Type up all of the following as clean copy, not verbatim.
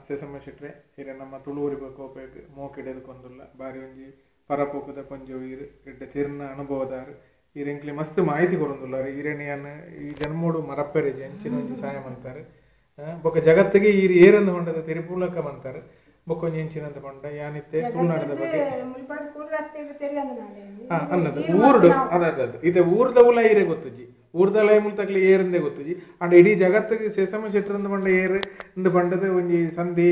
ಸೆಸಮ ಶೆಟ್ರೆ ಇರ ನಮ್ಮ ತುಳುವರಿ ಕೋಪೆಗ್ ಮೋಕೆಡೆದಕೊಂದುಲ್ಲ ಬಾರಿ ಒಂಜಿ ಪರಪೋಕದ ಕೊಂಜ ಇರು ಎಡ್ಡೆ ತಿರ್ನ ಅನುಭವದಾರು ಈರೆಂಕ್ಲಿ ಮಸ್ತ್ ಮಾಹಿತಿ ಕೊರೊಂದುಲ್ಲಾರು ಈರೆನಿಯನ್ ಈ ಜನ್ಮೋಡು ಮರಪ್ಪೆರೆಜಿ ಅಂಚಿನ ಒಂಜಿ ಸಹಾಯ ಮಂತಾರೆ ಬೊಕ್ಕ ಜಗತ್ತಿಗೆ ಈ ಏರನ್ನು ಹೊಂಡದ ತಿರುಪೂಲಕ ಮಂತಾರೆ ಬೊಕ್ಕೊಂಜಿ ಎಂಚಿನಂತ ಪಂಡ ಯಾನಿತ್ತೆ ತುಳುನಾಡದ ಬಗ್ಗೆ ಅನ್ನದು ಊರುಡು ಅದ ಇದೆ ಊರ್ದ ಉಲ ಈರೆ ಗೊತ್ತುಜಿ ಊರ್ದ ಲೈಮುಲ್ ತಕ್ಲಿ ಏರಂದೇ ಗೊತ್ತುಜಿ ಅಂಡ್ ಇಡೀ ಜಗತ್ತಿಗೆ ಸೆಸಮ ಶೆಟ್ರಂದ ಪಂಡ ಏರು ಇಂದು ಪಂಡದ ಒಂಜಿ ಸಂಧಿ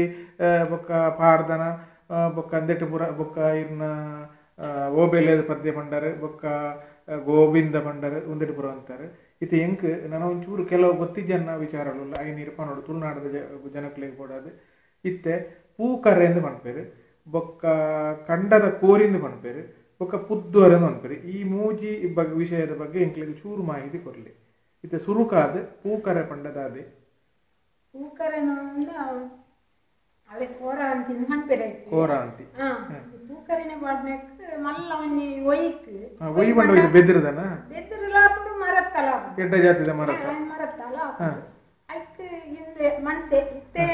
ಬೊಕ್ಕ ಪಾಡ್ದನ ಬೊಕ್ಕ ಅಂದೆಟ್ಟು ಪುರ ಬೊಕ್ಕ ಇರ್ನ ಓಬೇಲೆದ ಪದ್ಯ ಪಂಡರು ಬೊಕ್ಕ ಗೋವಿಂದ ಪಂಡರು ಒಂದೆಟ್ಟು ಪುರ ಅಂತಾರೆ ಇತ್ತೆ ಎಂಕ್ ನನ್ನ ಒಂಚೂರು ಕೆಲವು ಗೊತ್ತಿಜ್ಜನ್ನ ವಿಚಾರಗಳು ಐ ನಿರ್ಪನೋಡು ತುಳುನಾಡದ ಜನಕ್ಲಿಗೆ ಕೊಡೋದು ಇತ್ತೆ ಪೂಕರೆಂದು ಪನ್ಪೇರು ಬೊಕ್ಕ ಕಂಡದ ಕೋರಿಂದು ಪನ್ಪೇರು ಬೊಕ್ಕ ಪುದ್ದೂರೆಂದು ಪನ್ಪೇರು ಈ ಮೂಜಿ ವಿಷಯದ ಬಗ್ಗೆ ಎಂಕ್ಲಿಗೆ ಚೂರು ಮಾಹಿತಿ ಕೊರಲಿ ಇತ್ತೆ ಸುರುಕಾದ ಪೂಕರೆ ಪಂಡದಾದೆ ಅಲೆ ಕೋರಾಂತಿ ಹಂಪೆರೆ ಕೋರಾಂತಿ ಪೂಕರೆನೆ ಬಾಡ್ನೆಕ್ ಮಲ್ಲ ಒಂಜಿ ಒಯ್ಕ್ ಒಯ್ ಬಂಡ ಒಯ್ದು ಬೆದಿರದನ ಬೆದಿರಲಾಪುಡು ಮರತ್ತಲ ಎಡ್ಡ ಜಾತಿದ ಮರತ್ತ ಮರತ್ತಲ ಐಕ್ ಇಂದೆ ಮನಸೆ ಇತ್ತೆ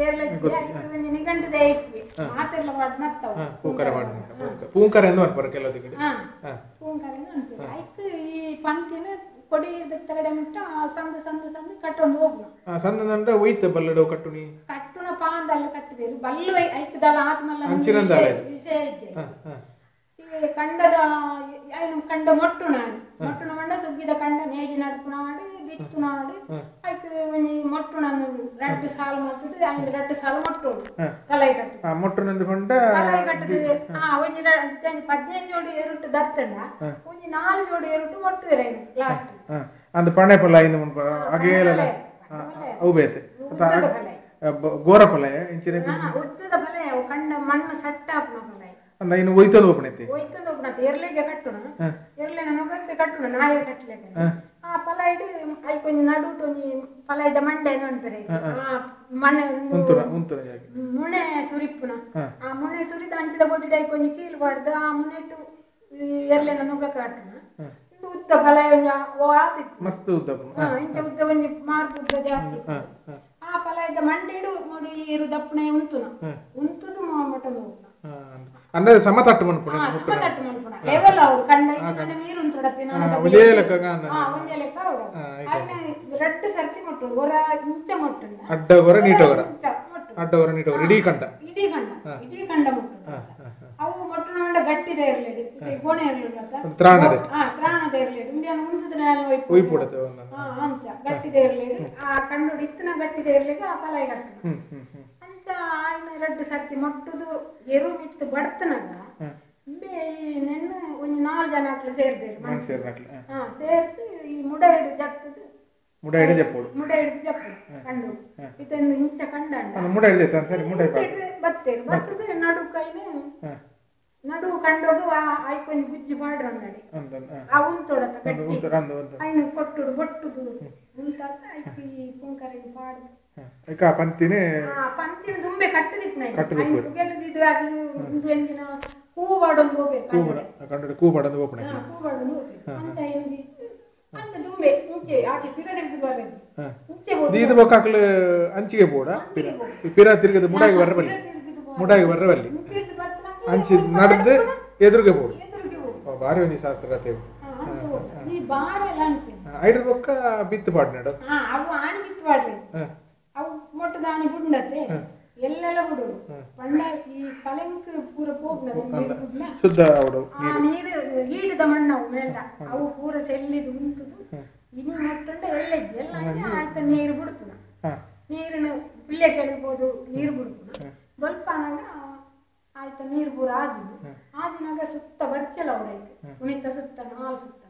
ಏರ್ಲಜ್ಜಿ ಐಕ್ ಒಂಜಿ ನಿಗಂಟದ ಐಕ್ವಿ ಮಾತೆಲ್ಲ ಬಾಡ್ನತ್ತವ ಪೂಕರೆ ಬಾಡ್ನ ಪೂಕರೆ ಎಂದು ಅನ್ಪರ ಕೆಲವು ಕಡೆ ಪೂಕರೆ ಅಂತ ಐಕ್ ಈ ಪಂತಿನ ಕೊಡಿ ತಗಡೆ ಮುಟ್ಟ ಸಂದ ಸಂದ ಸಂದ ಕಟ್ಟೊಂದು ಹೋಗ್ನ ಸಂದಂದ ಒಯ್ತ ಬಲ್ಲಡು ಕಟ್ಟುನಿ ಕಟ್ಟುನ ಪಾಂದಲ್ಲ ಕಟ್ಟಬೇಕು ಬಲ್ಲು ಐಕ್ದಲ್ಲ ಆತ್ಮಲ್ಲ ಅಂಚಿನಂದಾಳೆ ವಿಷಯ ಇಜ್ಜೆ ಈ ಕಂಡದ ಐನು ಕಂಡ ಮೊಟ್ಟುನ ಮಂಡ ಸುಗ್ಗಿದ ಕಂಡ ನೇಜಿ ನಡ್ಪುನ ಮಾಡಿ ಬಿತ್ತು ನಾಡಿ ಐಕ್ ಒಂಜಿ ಮೊಟ್ಟುನ ರಡ್ಡು ಸಾಲು ಮತ್ತದು ಐದು ರಡ್ಡು ಸಾಲು ಮೊಟ್ಟೋಡು ಕಲೈ ಕಟ್ಟು ಮೊಟ್ಟುನಂದು ಪಂಡ ಕಲೈ ಕಟ್ಟದು ಒಂಜಿ 15 ಜೋಡಿ ಎರುಟ್ಟು ದತ್ತಂಡ ಒಂಜಿ 4 ಜೋಡಿ ಎರುಟ್ಟು ಮೊಟ್ಟು ಇರೇನು ಲಾಸ್ಟ್ ಅಂದ ಪಣೆ ಪಲ ಇಂದು ಮುನ್ಪ ಅಗೇಲಲ ಅವು ಬೇತೆ ಗೋರ ಪಲ ಇಂಚಿನ ಉದ್ದದ ಪಲ ಕಂಡ ಮಣ್ಣು ಸಟ್ಟಾಪ್ನ ಪಲ ಅಂದ ಇನ್ನು ಒಯ್ತದ ಒಪ್ಪಣೈತಿ ಎರ್ಲೆಗೆ ಕಟ್ಟುನ ಎರ್ಲೆನ ನುಗಕ್ಕೆ ಕಟ್ಟುನ ನಾಯಿ ಕಟ್ಟಲೆಗೆ ಆ ಪಲ ಇಡು ಐಕ್ ಒಂಜಿ ನಡುಟ್ ಒಂಜಿ ಪಲ ಇದ್ದ ಮಂಡೆ ನೋಡ್ತಾರೆ ಮನೆ ಮುನೆ ಸುರಿಪ್ಪುನ ಆ ಮುನೆ ಸುರಿದ ಅಂಚಿದ ಕೊಟ್ಟಿದ ಐಕ್ ಒಂಜಿ ಕೀಲು ಬಾಡ್ದು ಆ ಮುನೆಟ್ಟು ಎರ್ಲೆನ ನುಗಕ್ಕೆ ಕಟ್ಟುನ ಉದ್ದ ಪಲ ಮಸ್ತ್ ಉದ್ದ ಇಂಚ ಉದ್ದ ಒಂಜಿ ಮಾರ್ಕ್ ಉದ್ದ ಜಾಸ್ತಿ ಆ ಪಲ ಇದ್ದ ಮಂಡೆಡು ನೋಡಿ ಇರು ದಪ್ಪನೆ ಉಂತುದು ಮೊಟ್ಟಲು ಅಂದ್ರೆ ಸಮತಟ್ಟು ಮನ್ಪುಣ ಸಮತಟ್ಟು ಮನ್ಪುಣ ಲೆವೆಲ್ ಅವರು ಕಂಡ ನೀರು ಉಂತುಡತ್ತಿನ ಒಂದೇ ಲೆಕ್ಕ ಒಂದೇ ಲೆಕ್ಕ ಅವರು ಆಯ್ನ ರಡ್ಡು ಸರ್ತಿ ಮೊಟ್ಟು ಗೊರ ಇಂಚ ಮೊಟ್ಟು ಅಡ್ಡ ಗೊರ ನೀಟೋಗರ ಅಡ್ಡ ಗೊರ ನೀಟೋಗರ ಇಡೀ ಕಂಡ ಮೊಟ್ಟು ಅವು ಮೊಟ್ಟನ ಮಂಡ ಗಟ್ಟಿದೆ ಇರಲೇಡಿ ಗೋಣೆ ಇರಲಿಲ್ಲ ತ್ರಾಣದೆ ತ್ರಾಣದೆ ಇರಲೇಡಿ ಇಂಡಿಯನ್ ಮುಂಚದ ಒಯ್ಪುಡತೆ ಅಂಚ ಗಟ್ಟಿದೆ ಇರಲೇಡಿ ಆ ಕಂಡು ಇತ್ತನ ಗಟ್ಟಿದೆ ಇರಲಿಕ್ಕೆ ಆ ಪಲಾಯಿ ಕಟ್ಟು ಅಂಚ ಆಯ್ನ ರಡ್ಡು ಸರ್ತಿ ಮೊಟ್ಟುದು ಎರು ಮಿಟ್ಟು ಬಡ್ತನಾಗ ನೆನ್ನ ಒಂಜಿ 4 ಜನ ಆಕ್ಲು ಸೇರ್ದೇರು ಸೇರ್ತು ಈ ಮುಡ ಹಿಡಿದು ಜತ್ತದು ಮುಡ ಹಿಡಿದು ಜಪ್ಪು ಕಂಡು ಇದೊಂದು ಇಂಚ ಕಂಡ ಮುಡ ಹಿಡಿದ ಸರಿ ಮುಡ ಬತ್ತೇರು ಬತ್ತದ ನಡು ಕೈನೆ ನಡು ಕಂಡೋದು ಆಯ್ಕೊಂದು ಗುಜ್ಜು ಮಾಡ್ರಂಗಡಿ ಅವನ್ ತೊಡತ ಗಟ್ಟಿ ಐನು ಕೊಟ್ಟುಡು ಬೊಟ್ಟುದು ಮುಂತಾದ ಐಕಿ ಪುಂಕರಿಗೆ ಪಾಡು ಪಂತಿನ ದುಂಬೆ ಕಟ್ಟದಿತ್ತು ಗೆಲ್ಲದಿದ್ದು ಆಗ್ಲಿ ಒಂದು ಎಂಜಿನ ಹೂ ಬಾಡೊಂದು ಹೋಗ್ಬೇಕು ಹೂ ಬಾಡೊಂದು ಹೋಗ್ಬೇಕು ಅಂಚ ಎಂಜಿ ಅಂಚ ದುಂಬೆ ಮುಂಚೆ ಆಕಿ ಪಿರ ತೆಗೆದು ಬರಬೇಕು ಮುಂಚೆ ದೀದ ಬೊಕ್ಕಾಕ್ಲು ಅಂಚಿಗೆ ಬೋಡ ಪಿರ ತಿರುಗದು ಮುಡಾಗಿ ಬರ್ರವಲ್ಲಿ ಅಂಚಿ ನಡೆದು ಎದುರಿಗೆ ಬೋಡು ಬಾರಿ ಒಂಜಿ ಶಾಸ್ತ್ರ ತೇವು ಐದು ಬೊಕ್ಕ ಬಿತ್ತು ಪಾಡ್ನಾಡು ಅವು ಆಣಿ ಬಿತ್ತು ಪಾಡ್ರಿ ಅವು ಮೊಟ್ಟದ ಆಣಿ ಬುಡ್ನತ್ತೆ ಎಲ್ಲೆಲ್ಲ ಬಿಡು ಪಂಡ ಈ ಕಲೆಂಕ್ ಪೂರ ಪೋಗ್ನ ಶುದ್ಧ ಅವಡು ನೀರು ಈಟದ ಮಣ್ಣವು ಮೇಲ ಅವು ಪೂರ ಸೆಲ್ಲಿದು ಉಂಟುದು ಇನ್ನು ಮೊಟ್ಟಂಡ ಎಲ್ಲೆಜ್ಜಿ ಎಲ್ಲ ಆಯ್ತ ನೀರು ಬಿಡ್ತುನ ನೀರಿನ ಪಿಲ್ಲೆ ಕೆಳಬೋದು ನೀರು ಬಿಡ್ತುನ ಬಲ್ಪಾನಾಗ ಆಯ್ತ ನೀರು ಪೂರ ಆದಿನಾಗ ಸುತ್ತ ಬರ್ಚಲ ಅವಡೈತೆ ಉಣಿತ ಸುತ್ತ 4 ಸುತ್ತ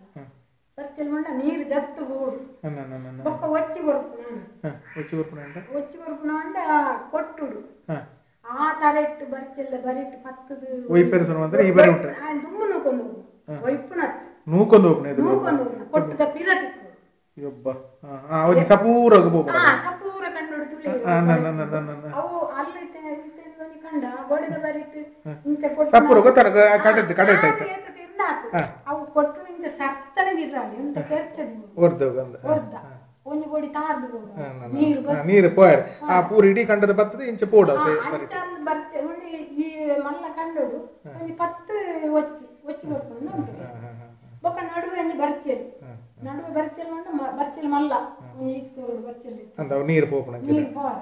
ಬರ್ಚಲ್ ಮಂಡ ನೀರು ಜತ್ತು ಬೋಡು ಬೊಕ್ಕ ಒಚ್ಚಿ ಕೊರ್ಪುನ ಅಂಡ ಕೊಟ್ಟುಡು ಆ ತರೆಟ್ಟು ಬರ್ಚಲ್ಲ ಬರಿಟ್ಟು ಪತ್ತದು ದುಮ್ಮು ನೂಕೊಂಡು ನೂಕೊಂಡು ಕೊಟ್ಟದ ಪಿರ ತಿಕ್ಕು ಸಪೂರ ಕಂಡು ತುಳಿ ಅವು ಅಲ್ಲಿ ಕಂಡ ಗೊಡೆದ ಬರಿಟ್ಟು ಇಂಚ ಕೊಟ್ಟು ಅವು ಕೊಟ್ಟು ಇಂಚ ಸತ್ತನೆ ಜಿರ್ರಾಲಿ ಅಂತ ಕೆರ್ಚದು ಒರ್ದ ಒಂಜಿ ಗೋಡಿ ತಾರ್ದು ನೀರು ನೀರು ಪೋಯರ್ ಆ ಪೂರ ಇಡೀ ಕಂಡದ ಬರ್ತದೆ ಇಂಚೆ ಪೋಡ ಅಂಚಾಲ್ ಬರ್ತೆ ಉಂಡಿ ಈ ಮಲ್ಲ ಕಂಡೋಡು ಒಂದು 10 ಒಚ್ಚಿ ಗೊತ್ತುಂಡು ಬೊಕ್ಕ ನಡುವೆ ಒಂದು ಬರ್ಚೆಲ್ ನಡುವೆ ಬರ್ಚೆಲ್ ಉಂಡು ಬರ್ಚೆಲ್ ಮಲ್ಲ ಒಂದು ಈಸ್ಕೋಡು ಬರ್ಚೆಲ್ ಅಂದ ನೀರು ಪೋಪಣ ನೀರು ಪೋರ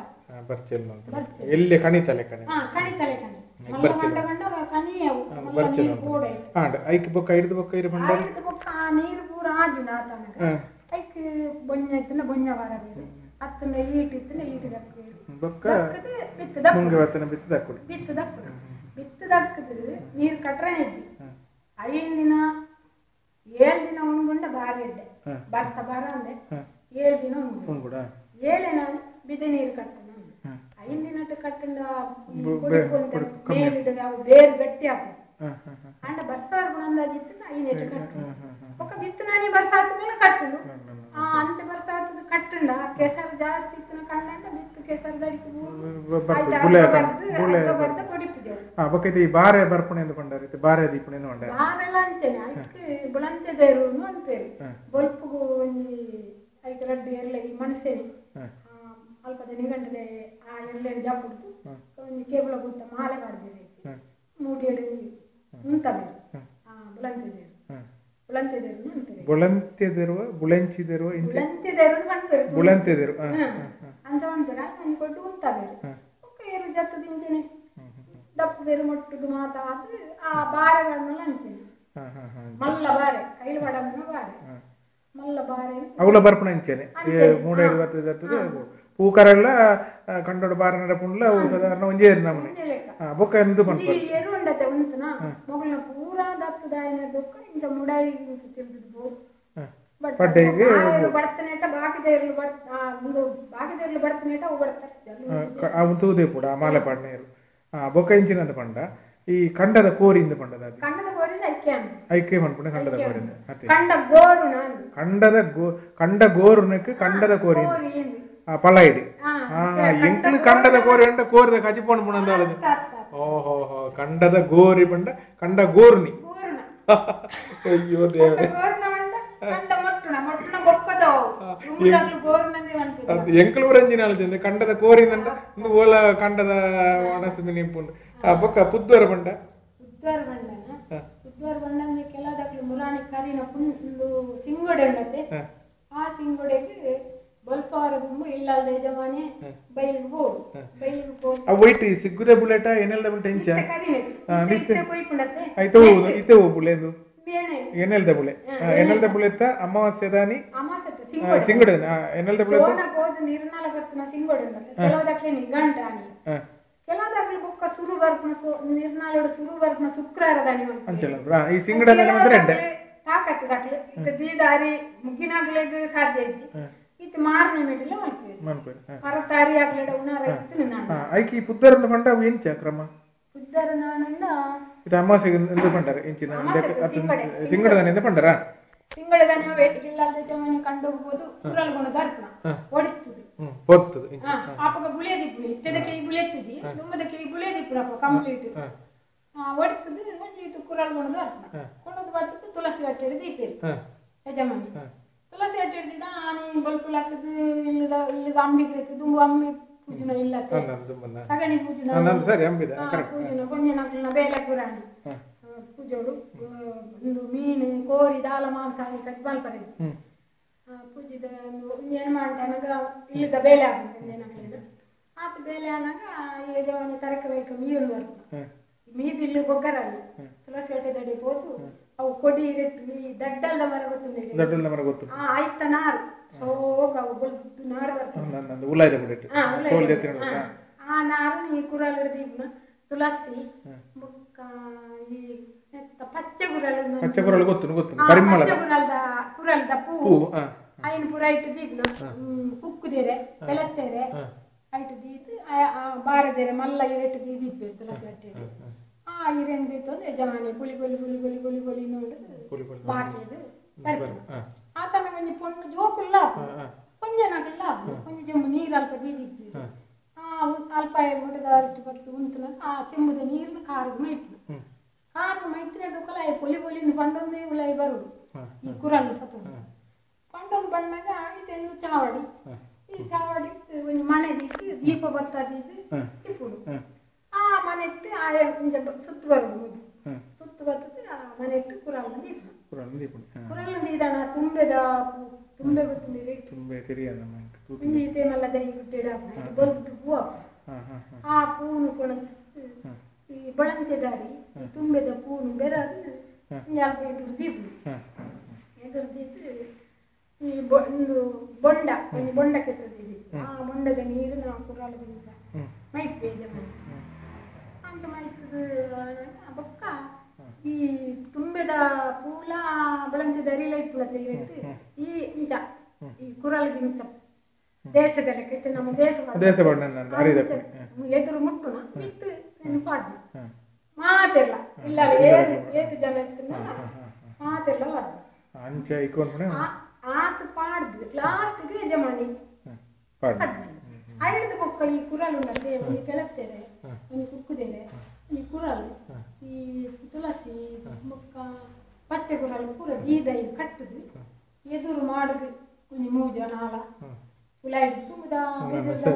ಬರ್ಚೆಲ್ ಎಲ್ಲಿ ಕಣಿತಲೆ ಕಣಿ ಕಣಿತಲೆ ಕಣಿ ಮಲ್ಲ ಕಂಡ ಕಣಿಯವು ಮಲ್ಲ ನೀರು ಪೋಡೆ ಆಂಡ ಐಕ್ ಬೊಕ್ಕ ಹಿಡಿದು ಬೊಕ್ಕ ಇರು ಬಂಡ ಹಿಡಿದು ಬೊಕ್ಕ ಆ ನೀರು ಪೂರ ಆಜು ನಾತನಗ ಐಕ್ ಬೊಂಜ ಇತ್ತನ ಬೊಂಜ ಬರಬೇಕು ಅತ್ತನ ಈಟ್ ಇತ್ತನ ಈಟ್ ದಕ್ಕಬೇಕು ಬೊಕ್ಕ ಬಿತ್ತು ದಕ್ಕ ಮುಂಗೆ ವತನ ಬಿತ್ತು ದಕ್ಕುಡು ಬಿತ್ತು ದಕ್ಕದು ನೀರು ಕಟ್ರೆ ಹೆಜ್ಜಿ 5 ದಿನ 7 ದಿನ ಉಣ್ಗುಂಡ ಬಾರಿ ಇಡ್ಡೆ ಬರ್ಸ ಬರ ಅಂದೆ 7 ದಿನ ಉಣ್ಗುಡ 7 ನಾನು ಬಿದೆ ನೀರು ಕಟ್ಟನು 5 ದಿನ ಕಟ್ಟಂಡ ಮೇಲಿಡ ಅವು ಬೇರು ಗಟ್ಟಿ ಹಾಕುದು ಅಂಡ ಬರ್ಸಾರ್ ಗುಣಂದಾಜಿತ್ತು 5 ಕಟ್ಟು ఒక విత్తనాన్ని బర్సాతున కట్టును ఆ అంచ బర్సాతు కట్టుండ కేసర్ జాస్తి ఇత్తన కండండ విత్తు కేసర్ దడికి ಬುಲೆ ಬರ್ದ ಕೊಡಿಪುಜೆ ಆ ಬಕೈತಿ ಬಾರೆ ಬರ್ಪಣೆ ಎಂದು ಕೊಂಡಾರೆ ಬಾರೆ ದೀಪಣೆ ಎಂದು ಕೊಂಡಾರೆ ಬಾರೆಲ್ಲ ಅಂಚನೆ ಐಕ್ಕೆ ಬುಲಂತೆ ದೇರು ಅಂತಾರೆ ಬಲ್ಪುಗು ಒಂಜಿ ಐಕ್ಕೆ ರಡ್ಡು ಎಲ್ಲ ಈ ಮನುಷ್ಯನಿ ಅಲ್ಪ ನಿಗಂಟದೆ ಆ ಎಲ್ಲೆಡು ಜಾಪುಡ್ತು ಒಂಜಿ ಕೇಬಲ ಗುತ್ತ ಮಾಲೆ ಮಾಡ್ದಿರಿ ಮೂಡಿ ಎಡು ಉಂತದೆ ಆ ಬುಲಂತೆ ದೇರು ಬುಳಂತೆದಿರುವ ಬುಳಂಚಿದಿರುವ ಬುಳಂತೆದಿರು ಅಂಚ ಅಂತಾರ ಮನಿ ಕೊಟ್ಟು ಉಂತಬೇರು ಒಕ್ಕ ಏರು ಜತ್ತದಿಂಚನೆ ದಪ್ಪದೇರು ಮೊಟ್ಟುದು ಮಾತಾಡಿ ಆ ಬಾರೆಗಳನ್ನೆಲ್ಲ ಅಂಚನೆ ಮಲ್ಲ ಬಾರೆ ಕೈಲು ಬಡಂಬನ ಬಾರೆ ಮಲ್ಲ ಬಾರೆ ಅವಳ ಬರ್ಪಣ ಅಂಚನೆ 3-5 ಜತ್ತದ ಪೂಕರೆಲ್ಲ ಕಂಡೋಡು ಬಾರನಡ ಪುಂಡ್ಲ ಸಾಧಾರಣ ಒಂಜೇ ನಮನೆ ಬೊಕ್ಕ ಎಂದು ಬಂತು ಏರು ಉಂಡತೆ ಉಂತನ ಮೊಗಲ್ನ ಪೂರಾ ದತ್ತದಾಯನ ದೊಕ್ಕ ಇಂಚ ಮುಡಾಯಿ ಇಂಚ ತಿರುಗಿದು ಬೋ ಪಡ್ಡೆಗೆ ಬರ್ತನೇಟ ಬಾಕಿದೇರ್ಲು ಒಂದು ಬಾಕಿದೇರ್ಲು ಬರ್ತನೇಟ ಅವು ಬರ್ತಾರೆ ಅವು ತೂದೆ ಪುಡ ಮಾಲೆ ಪಾಡ್ನೇರು ಬೊಕ್ಕ ಇಂಚಿನಂತ ಪಂಡ ಈ ಕಂಡದ ಕೋರಿಂದ ಪಂಡದ ಕಂಡದ ಕೋರಿಂದ ಐಕ್ಯ ಮನ್ಪುಂಡ ಕಂಡದ ಕೋರಿಂದ ಕಂಡ ಗೋರು ನಾನು ಕಂಡ ಗೋರುನಕ್ಕೆ ಕಂಡದ ಕೋರಿಂದ ಪಳೈಡಿ ಎಂಕ್ಲು ಕಂಡದ ಕೋರಿ ಅಂಡ ಕೋರಿದ ಕಜಿಪೋಣ ಪುಣಂದಾಲ ಓಹೋ ಕಂಡದ ಗೋರಿ ಪಂಡ ಕಂಡ ಗೋರ್ನಿ ಅಯ್ಯೋ ದೇವರೇ ಎಂಕ್ಲು ರಂಜಿನ ಆಲೋಚನೆ ಕಂಡದ ಕೋರಿಂದ ಓಲ ಕಂಡದ ಒಣಸು ನಿಂಪುಂಡು ಬೊಕ್ಕ ಪುದ್ದೂರ ಪಂಡ ಪುದ್ದೂರ ಪಂಡ ಕೆಲದಕ್ಲು ಮುರಾಣಿ ಕರಿನ ಒಂದು ಸಿಂಗೊಡೆ ಉಂಡತೆ ಆ ಸಿಂಗೊಡೆಗೆ ಬಲ್ಪಾರ ಗುಂಬು ಇಲ್ಲದ ಯಜಮಾನೆ ಬೈಲಿಗೆ ಹೋಡು ಆ ವೈಟ್ ಸಿಗ್ಗುದೆ ಬುಲೆಟ ಏನೆಲ್ಲ ಬುಲೆಟ ಇಂಚ ನಿತ್ತೆ ಕೊಯ್ಪುಂಡತೆ ಐತೋ ಇತೆ ಓ ಬುಲೆದು ಏನೆಲ್ದ ಬುಲೆ ಏನೆಲ್ದ ಬುಲೆತ ಅಮಾವಾಸ್ಯದಾನಿ ಸಿಂಗುಡೆ ಏನೆಲ್ದ ಬುಲೆತ ಸೋನ ಬೋದು ನಿರ್ನಾಲ ಬರ್ತನ ಸಿಂಗುಡೆ ಉಂಡತೆ ಕೆಲವದಕ್ಲೆ ನಿಗಂಟಾನಿ ಕೆಲವದಕ್ಲೆ ಬೊಕ್ಕ ಸುರು ಬರ್ಪನ ನಿರ್ನಾಲೋಡ ಸುರು ಬರ್ಪನ ಶುಕ್ರವಾರದಾನಿ ಅಂಚಲ ಈ ಸಿಂಗುಡೆ ಮಾತ್ರ ರೆಡ್ ತಾಕತ್ತದಕ್ಲೆ ಇತ ದೀದಾರಿ ಮುಗಿನಾಗ್ಲೆಗೆ ಸಾಧ್ಯ ಇಜ್ಜಿ ಇತ ಮಾರ್ನೆ ಮೆಡಿಲ ಮಲ್ಪೆ ಪರತಾರಿ ಆಗ್ಲೆಡ ಉನಾರ ಇತ್ತು ನಿನ್ನ ಐಕಿ ಪುದ್ದರನ ಪಂಡ ಎಂಚ ಕ್ರಮ ಪುದ್ದರನ ನಂಡ ಇತ ಅಮಾಸೆ ಎಂದು ಪಂಡರ ಎಂಚಿನ ಸಿಂಗಡದನೆ ಎಂದು ಪಂಡರ ಸಿಂಗಡದನೆ ವೇಟಿಗಿಲ್ಲದ ಜಮನಿ ಕಂಡು ಹೋಗೋದು ಕುರಲ್ಗೊಂಡ ದರ್ಪಣ ಒಡಿತದೆ ಪೊತ್ತದು ಎಂಚ ಆಪಗ ಗುಳೆ ದಿಪ್ಪುನಿ ಇತ್ತದಕ್ಕೆ ಈ ಗುಳೆ ತಿದಿ ದುಮ್ಮದಕ್ಕೆ ಈ ಗುಳೆ ದಿಪ್ಪುನಪ್ಪ ಕಂಪ್ಲೀಟ್ ಒಡಿತದೆ ಒಂಜಿ ಇದು ಕುರಲ್ಗೊಂಡ ದರ್ಪಣ ಕೊಂಡದು ಬರ್ತದೆ ತುಳಸಿ ಅಟ್ಟೆಡೆ ದೀಪೇರಿ ಯಜಮಾನಿ ತುಳಸಿ ಅಟ್ಟಿಡ್ದಿದ್ದ ಆನೆ ಬಲ್ಪುಲ್ ಹಾಕಿದ್ದು ಇಲ್ಲದ ಅಂಬಿಗೆ ದುಂಬು ಅಂಬಿ ಪೂಜನ ಇಲ್ಲ ಸಗಣಿ ಪೂಜನ ಪೂಜನ ಕೊಂಜನ ಬೇಲೆ ಪುರಾಣಿ ಪೂಜೋಡು ಒಂದು ಮೀನು ಕೋರಿ ದಾಲ ಮಾಂಸ ಕಚ್ಚಿ ಬಲ್ಪರೆ ಪೂಜಿದ ಏನು ಮಾಡ್ತಾನಾಗ ಇಲ್ಲದ ಬೇಲೆ ಆಗುತ್ತೆ ಆತ ಬೇಲೆ ಆನಾಗ ಯಜಮಾನಿ ತರಕಬೇಕು ಮೀನು ಬರ್ಪ ಮೀದು ಇಲ್ಲಿ ಗೊಗ್ಗರಲ್ಲಿ ತುಳಸಿ ಅಟ್ಟೆ ದಡಿ ಹೋದು ಅವು ಕೊಡಿ ಇರುತ್ತೆ ಈ ದಡ್ಡಲ್ದ ಮರ ಗೊತ್ತು ಆಯ್ತ ನಾರು ಸೋಗ ಅವು ಬಲ್ದು ನಾರು ಬರ್ತದೆ ಆ ನಾರು ನೀ ಕುರಲ್ ಹಿಡ್ದಿದ್ನ ತುಳಸಿ ಬುಕ್ಕ ಈ ಪಚ್ಚೆ ಕುರಲ್ ಕುರಲ್ದ ಪೂ ಐನು ಪುರ ಇಟ್ಟಿದ್ನ ಕುಕ್ಕುದೇರೆ ಬೆಳತ್ತೇರೆ ಐಟು ದೀದು ಬಾರದೇರೆ ಮಲ್ಲ ಇರೆಟ್ಟು ದೀದಿಪ್ಪೆ ತುಳಸಿ ಅಟ್ಟೆ ಆ ಇರೇನ್ ಬೇತು ಯಜಮಾನಿ ಪುಲಿ ನೋಡು ಬಾಕಿದು ಆತನ ಒಂಜಿ ಪೊಣ್ಣು ಜೋಕುಲ್ಲ ಕೊಂಜನಾಗಲ್ಲ ಕೊಂಜ ಜಂಬು ನೀರು ಅಲ್ಪ ದೀದಿಪ್ಪಿ ಅಲ್ಪ ಮುಟದ ಅಷ್ಟು ಬಟ್ಟು ಉಂತನ ಆ ಚೆಂಬುದ ನೀರಿನ ಕಾರು ಮೈತ್ರಿ ಅದಕ್ಕಲ್ಲ ಪೊಲಿಂದು ಪಂಡೊಂದೇ ಉಲಾಯಿ ಬರುದು ಈ ಕುರಲ್ ಪತ್ತು ಪಂಡೊಂದು ಬಂದಾಗ ಇದೆಂದು ಚಾವಡಿ ಈ ಚಾವಡಿ ಒಂದು ಮನೆ ದಿಟ್ಟು ದೀಪ ಬತ್ತದಿದ್ದು ಇಪ್ಪುಡು ಆ ಮನೆ ಇಟ್ಟು ಆಯ ಸುತ್ತು ಬರುದು ಸುತ್ತು ಬರ್ತದೆ ಆ ಮನೆ ಇಟ್ಟು ಕುರಾಲ್ನ ದೀಪ ಕುರಾಲ್ನ ದೀದಾನ ತುಂಬೆ ಗೊತ್ತಿದ್ದೀರಿ ತುಂಬೆ ತಿರಿಯಲ್ಲ ಈತೆನೆಲ್ಲ ದೈ ಗುಡ್ಡೆಡ ಬಲ್ದು ಹೂವು ಆ ಪೂನು ಕೊಣಂತ ಈ ಬಳಂತೆದಾರಿ ತುಂಬೆದ ಪೂನು ಬೆರದು ಸ್ವಲ್ಪ ಎದುರು ದೀಪು ಎದುರು ದೀಪು ಈ ಒಂದು ಬೊಂಡ ಕೆತ್ತದಿದ್ವಿ ಆ ಬೊಂಡದ ನೀರು ನಾವು ಕುರಾಲದಿಂದ ಮೈಪೆ ಜನ ಅಂತ ಮೈತದ ಬೊಕ್ಕ ಈ ತುಂಬೆದ ಪೂಲ ಬಳಂತೆದಾರಿ ಲೈಪುಲ ತೆಗಿಟ್ಟು ಈ ಇಂಚ ಈ ಕುರಾಲ್ಗೆ ಇಂಚ ದೇಶದಲ್ಲಿ ಕೆತ್ತ ನಮ್ಮ ದೇಶ ಎದುರು ಮುಟ್ಟುನ ಇತ್ತು ಪಾಡ್ನ ಮಾತೆಲ್ಲ ಇಲ್ಲ ಏತು ಜನ ಇತ್ತು ಮಾತೆಲ್ಲ ವಾದ ಆತ ಪಾಡ್ದು ಲಾಸ್ಟ್ಗೆ ಯಜಮಾನಿ ಐದು ಮಕ್ಕಳು ಈ ಕುರಾಲ್ ಉಂಟೆ ಒಂದು ಕೆಳತ್ತೇನೆ ಒಂದು ಕುಕ್ಕುದೇನೆ ಈ ಕುರಾಲ್ ಈ ತುಳಸಿ ಮುಕ್ಕ ಪಚ್ಚೆ ಕುರಾಲ್ ಪೂರ ದೀದೈ ಕಟ್ಟುದು ಎದುರು ಮಾಡುದು ಒಂದು ಮೂಜ ನಾಲ ಉಲಾಯಿ ತುಂಬದ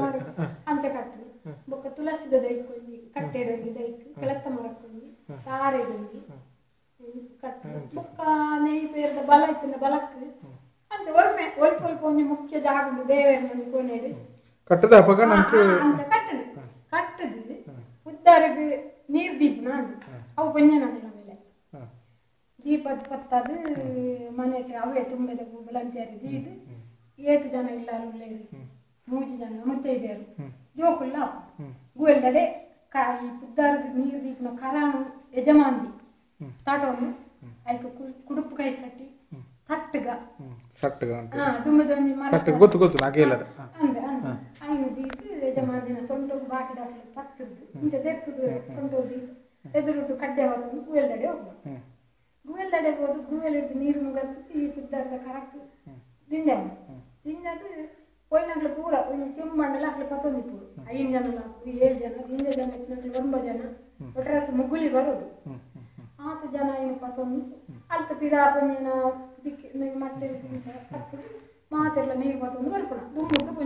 ಮಾಡುದು ಅಂಚ ಕಟ್ಟುದು ಬೊಕ್ಕ ತುಳಸಿದ ದೈಕೊಂಡಿ ಕಟ್ಟೆಡೊಂಗಿ ದೈಕ್ ಕೆಳತ್ತ ಮರಕೊಂಡಿ ತಾರೆಡೊಂಗಿ ಕಟ್ಟು ಬೊಕ್ಕ ನೆಯ್ ಪೇರದ ಬಲ ಇತ್ತಿನ ಬಲಕ್ಕೆ ಅಂಚ ಒಲ್ಪೆ ಒಲ್ಪ ಒಂಜಿ ಮುಖ್ಯ ಜಾಗ ಉಂಟು ದೇವರ ಮನೆ ಕೋನೆಡು ಕಟ್ಟದ ಅಪಗ ನಮ್ಗೆ ಅಂಚ ಕಟ್ಟದು ಉದ್ದಾರಿಗೆ ನೀರು ದೀಪ ನಾನು ಅವು ಪಂಜನದಿಲ್ಲ ಮೇಲೆ ದೀಪದ ಪತ್ತದು ಮನೆ ಅವೇ ತುಂಬದ ಬಲಂತಿಯಾರಿ ದೀದು ಏತು ಜನ ಇಲ್ಲ ಉಳ್ಳೇದು 3 ಜನ ಮತ್ತೆ ಇದ್ದಾರೆ ಜೋಕುಲ್ಲ ಗುವೆಲ್ದಡೆ ಈ ಪುದ್ದಾರಿಗೆ ನೀರು ದೀಪನ ಕರಾನು ಯಜಮಾನ್ದಿ ತಾಟೋನು ಆಯ್ತು ಕುಡುಪು ಕೈ ಸಟ್ಟಿ ತಟ್ಟಗ ಗೊತ್ತು ನಾಕೆ ಇಲ್ಲ ಅಂದೆ ಐನು ದೀಪು ಯಜಮಾನ್ದಿನ ಸೊಂಟೋದು ಬಾಕಿ ದಾಖಲೆ ತಟ್ಟದ್ದು ಇಂಚ ತೆಕ್ಕದು ಸೊಂಟೋದಿ ಎದುರುದ್ದು ಕಡ್ಡೆ ಹೋದನು ಗುವೆಲ್ದಡೆ ಹೋಗ್ಬೋದು ಗುವೆಲ್ದಡೆ ಹೋದು ಗುವೆಲ್ ಹಿಡಿದು ನೀರು ಮುಗದ್ದು ಈ ಪುದ್ದಾರದ ಕರಕ್ಕು ದಿಂಜದು ಒಯ್ನಾಗ್ಲು ಪೂರ ಒಂದು ಚೆಂಬಂಡಲ ಹಾಕ್ಲಿ 11 ಪೂರು 5 ಜನ 7 ಜನ 8 ಜನ 9 ಜನ ಒಟ್ರಸ್ ಮುಗುಲಿ ಬರೋದು 8 ಜನ 11 ಅಲ್ತ ಪಿರಾಪಂಜನ ದಿಕ್ಕಿ ಮಟ್ಟೆ ಮಾತೆಲ್ಲ ನೀರು 11 ಬರ್ಪಣ ದುಮ್ಮುದು